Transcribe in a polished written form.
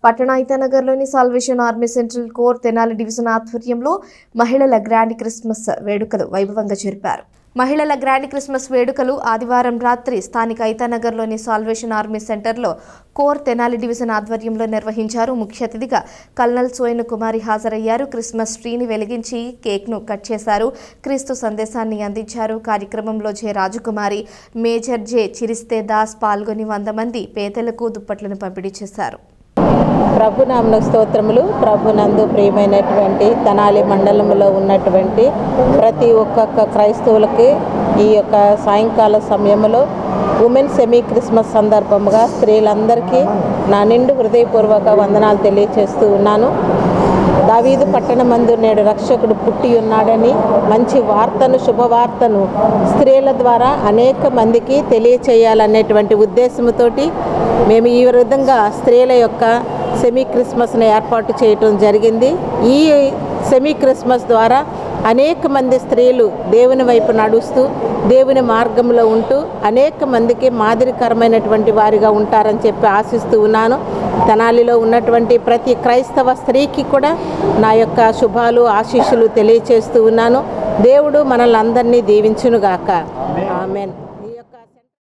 పట్టణ ఐతానగర్లోని Salvation Army Central Corps Tenali division ఆధ్వర్యంలో మహిళల గ్రాండ్ క్రిస్మస్ వేడుకలు వైభవంగా జరిపారు. మహిళల గ్రాండ్ క్రిస్మస్ వేడుకలు ఆదివారం రాత్రి స్థానిక ఐతానగర్లోని సాల్వేషన్ ఆర్మీ సెంటర్లో కోర్ తెనాలి డివిజన్ ఆధ్వర్యంలో నిర్వహించారు. ముఖ్య అతిథిగా కల్నల్ సోయను కుమారి హాజరయ్యారు. క్రిస్మస్ ట్రీని వెలిగించి కేక్ను కట్ చేశారు. క్రీస్తు సందేశాన్ని అందించారు. కార్యక్రమంలో జె రాజకుమారి, మేజర్ జె చిరిస్తే దాస్ పాల్గొని 100 మంది పేదలకు దుప్పట్లను పంపిణీ చేశారు. ప్రభునామ స్తోత్రములు. ప్రభునందు ప్రియమైనటువంటి తెనాలి మండలంలో ఉన్నటువంటి ప్రతి ఒక్కొక్క క్రైస్తవులకి ఈ యొక్క సాయంకాల సమయంలో ఉమెన్ సెమీ క్రిస్మస్ సందర్భంగా స్త్రీలందరికీ నా నిండు హృదయపూర్వక వందనాలు తెలియచేస్తూ ఉన్నాను. దావీదు పట్టణమందు నేడు రక్షకుడు పుట్టి ఉన్నాడని మంచి వార్తను, శుభవార్తను స్త్రీల ద్వారా అనేక మందికి తెలియచేయాలనేటువంటి ఉద్దేశంతోటి మేము ఈ విధంగా స్త్రీల యొక్క సెమీ క్రిస్మస్ను ఏర్పాటు చేయటం జరిగింది. ఈ సెమీ క్రిస్మస్ ద్వారా అనేక మంది స్త్రీలు దేవుని వైపు నడుస్తూ దేవుని మార్గంలో ఉంటూ అనేక మందికి మాదిరికరమైనటువంటి వారిగా ఉంటారని చెప్పి ఆశిస్తూ ఉన్నాను. తెనాలిలో ఉన్నటువంటి ప్రతి క్రైస్తవ స్త్రీకి కూడా నా యొక్క శుభాలు, ఆశీస్సులు తెలియచేస్తూ ఉన్నాను. దేవుడు మనల్ని అందరినీ దీవించునుగాక. ఆమేన్.